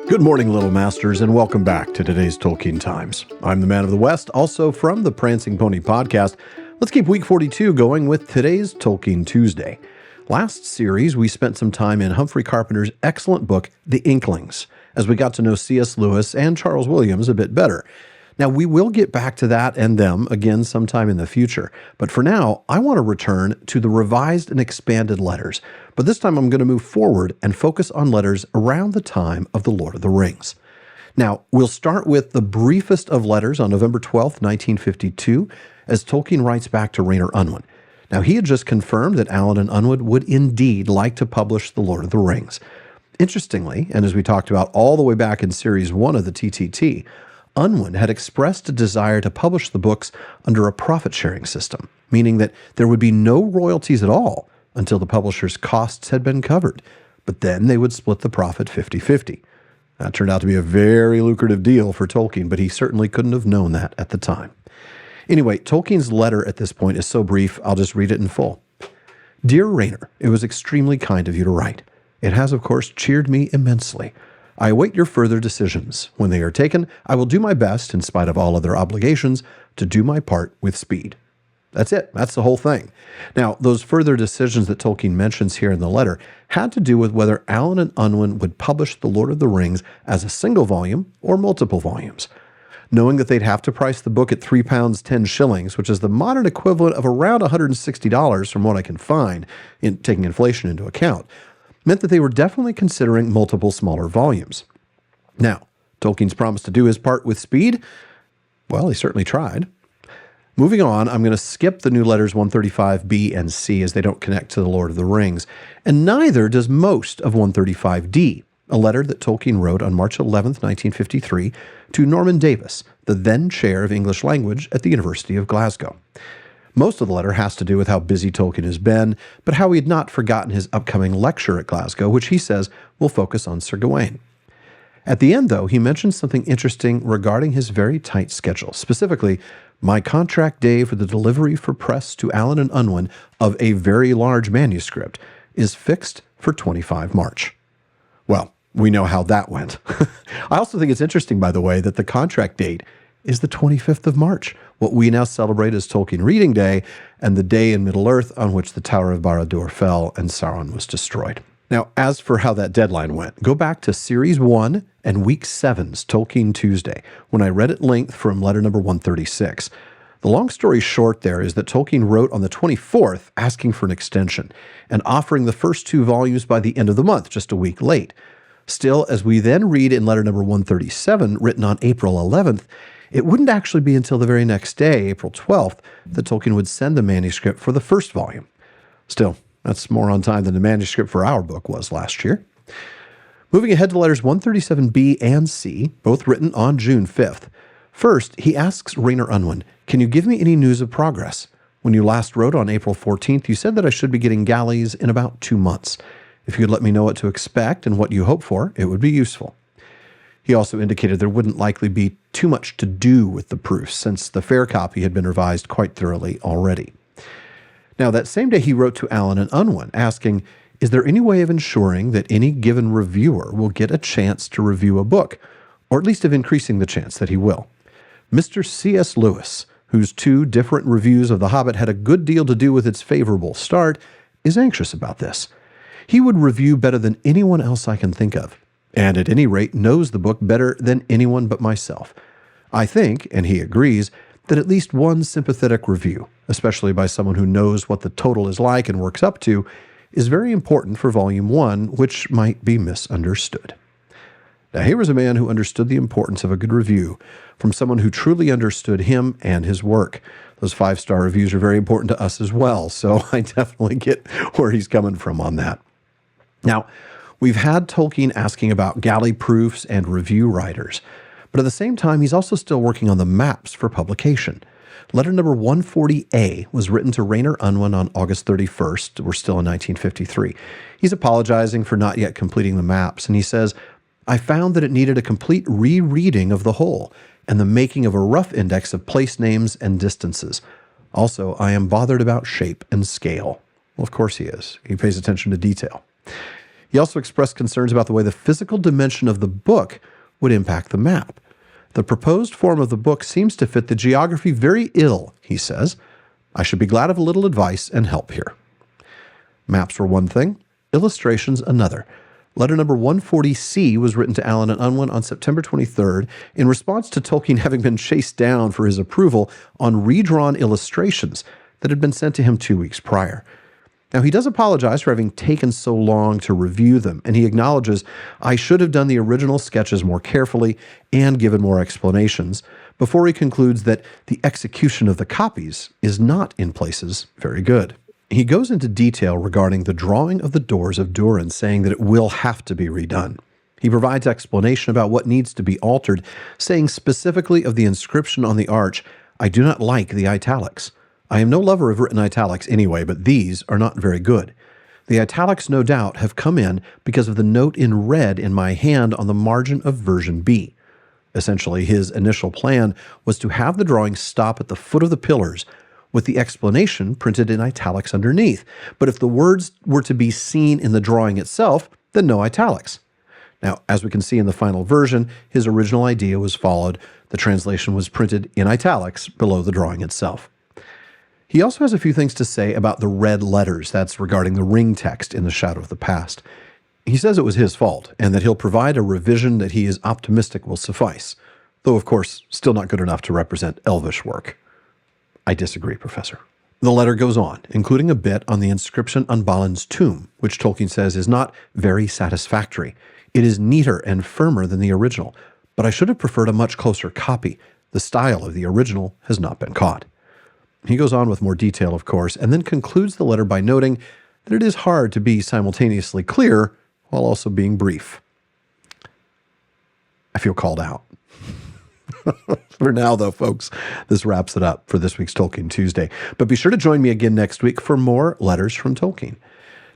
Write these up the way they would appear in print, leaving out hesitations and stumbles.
Good morning, Little Masters, and welcome back to today's Tolkien Times. I'm the Man of the West, also from the Prancing Pony podcast. Let's keep week 42 going with today's Tolkien Tuesday. Last series, we spent some time in Humphrey Carpenter's excellent book, The Inklings, as we got to know C.S. Lewis and Charles Williams a bit better. Now, we will get back to that and them again sometime in the future, but for now, I want to return to the revised and expanded letters. But this time I'm going to move forward and focus on letters around the time of The Lord of the Rings. Now, we'll start with the briefest of letters on November 12th, 1952, as Tolkien writes back to Rayner Unwin. Now, he had just confirmed that Allen and Unwin would indeed like to publish The Lord of the Rings. Interestingly, and as we talked about all the way back in Series 1 of the TTT, Unwin had expressed a desire to publish the books under a profit-sharing system, meaning that there would be no royalties at all until the publisher's costs had been covered, but then they would split the profit 50-50. That turned out to be a very lucrative deal for Tolkien, but he certainly couldn't have known that at the time. Anyway, Tolkien's letter at this point is so brief, I'll just read it in full. Dear Rayner, it was extremely kind of you to write. It has, of course, cheered me immensely. I await your further decisions. When they are taken, I will do my best, in spite of all other obligations, to do my part with speed. That's it. That's the whole thing. Now, those further decisions that Tolkien mentions here in the letter had to do with whether Allen and Unwin would publish The Lord of the Rings as a single volume or multiple volumes. Knowing that they'd have to price the book at £3 10 shillings, which is the modern equivalent of around $160 from what I can find, in taking inflation into account, meant that they were definitely considering multiple smaller volumes. Now, Tolkien's promised to do his part with speed. Well, he certainly tried. Moving on, I'm going to skip the new letters 135b and c as they don't connect to The Lord of the Rings, and neither does most of 135d, a letter that Tolkien wrote on March 11th, 1953, to Norman Davis, the then chair of English language at the University of Glasgow. Most of the letter has to do with how busy Tolkien has been, but how he had not forgotten his upcoming lecture at Glasgow, which he says will focus on Sir Gawain. At the end, though, he mentions something interesting regarding his very tight schedule. Specifically, my contract day for the delivery for press to Allen and Unwin of a very large manuscript is fixed for 25 March. Well, we know how that went. I also think it's interesting, by the way, that the contract date is the 25th of March, what we now celebrate as Tolkien Reading Day, and the day in Middle-earth on which the Tower of Barad-dûr fell and Sauron was destroyed. Now, as for how that deadline went, go back to Series 1 and Week 7's Tolkien Tuesday, when I read at length from letter number 136. The long story short there is that Tolkien wrote on the 24th asking for an extension and offering the first 2 volumes by the end of the month, just a week late. Still, as we then read in letter number 137, written on April 11th, it wouldn't actually be until the very next day, April 12th, that Tolkien would send the manuscript for the first volume. Still, that's more on time than the manuscript for our book was last year. Moving ahead to letters 137b and c, both written on June 5th. First, he asks Rayner Unwin, can you give me any news of progress? When you last wrote on April 14th, you said that I should be getting galleys in about 2 months. If you could let me know what to expect and what you hope for, it would be useful. He also indicated there wouldn't likely be too much to do with the proofs, since the fair copy had been revised quite thoroughly already. Now, that same day he wrote to Allen and Unwin, asking, is there any way of ensuring that any given reviewer will get a chance to review a book, or at least of increasing the chance that he will? Mr. C.S. Lewis, whose 2 different reviews of The Hobbit had a good deal to do with its favorable start, is anxious about this. He would review better than anyone else I can think of, and at any rate knows the book better than anyone but myself. I think, and he agrees, that at least one sympathetic review, especially by someone who knows what the total is like and works up to, is very important for Volume 1, which might be misunderstood. Now, here was a man who understood the importance of a good review from someone who truly understood him and his work. Those 5-star reviews are very important to us as well, so I definitely get where he's coming from on that. Now, we've had Tolkien asking about galley proofs and review writers, but at the same time, he's also still working on the maps for publication. Letter number 140A was written to Rayner Unwin on August 31st. We're still in 1953. He's apologizing for not yet completing the maps, and he says, I found that it needed a complete rereading of the whole and the making of a rough index of place names and distances. Also, I am bothered about shape and scale. Well, of course he is. He pays attention to detail. He also expressed concerns about the way the physical dimension of the book would impact the map. The proposed form of the book seems to fit the geography very ill, he says. I should be glad of a little advice and help here. Maps were one thing, illustrations another. Letter number 140C was written to Allen and Unwin on September 23rd in response to Tolkien having been chased down for his approval on redrawn illustrations that had been sent to him 2 weeks prior. Now, he does apologize for having taken so long to review them, and he acknowledges, I should have done the original sketches more carefully and given more explanations, before he concludes that the execution of the copies is not, in places, very good. He goes into detail regarding the drawing of the doors of Durin, saying that it will have to be redone. He provides explanation about what needs to be altered, saying specifically of the inscription on the arch, I do not like the italics. I am no lover of written italics anyway, but these are not very good. The italics, no doubt, have come in because of the note in red in my hand on the margin of version B. Essentially, his initial plan was to have the drawing stop at the foot of the pillars, with the explanation printed in italics underneath. But if the words were to be seen in the drawing itself, then no italics. Now, as we can see in the final version, his original idea was followed. The translation was printed in italics below the drawing itself. He also has a few things to say about the red letters, that's regarding the ring text in The Shadow of the Past. He says it was his fault, and that he'll provide a revision that he is optimistic will suffice, though of course still not good enough to represent Elvish work. I disagree, Professor. The letter goes on, including a bit on the inscription on Balin's tomb, which Tolkien says is not very satisfactory. It is neater and firmer than the original, but I should have preferred a much closer copy. The style of the original has not been caught. He goes on with more detail, of course, and then concludes the letter by noting that it is hard to be simultaneously clear while also being brief. I feel called out. For now, though, folks, this wraps it up for this week's Tolkien Tuesday. But be sure to join me again next week for more letters from Tolkien.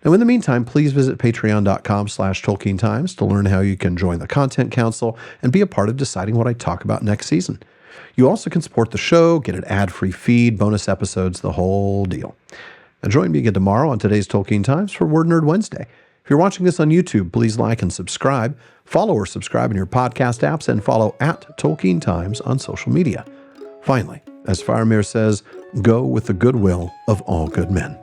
Now, in the meantime, please visit patreon.com/Tolkien Times to learn how you can join the Content Council and be a part of deciding what I talk about next season. You also can support the show, get an ad-free feed, bonus episodes, the whole deal. Now join me again tomorrow on today's Tolkien Times for Word Nerd Wednesday. If you're watching this on YouTube, please like and subscribe. Follow or subscribe in your podcast apps and follow @Tolkien Times on social media. Finally, as Faramir says, go with the goodwill of all good men.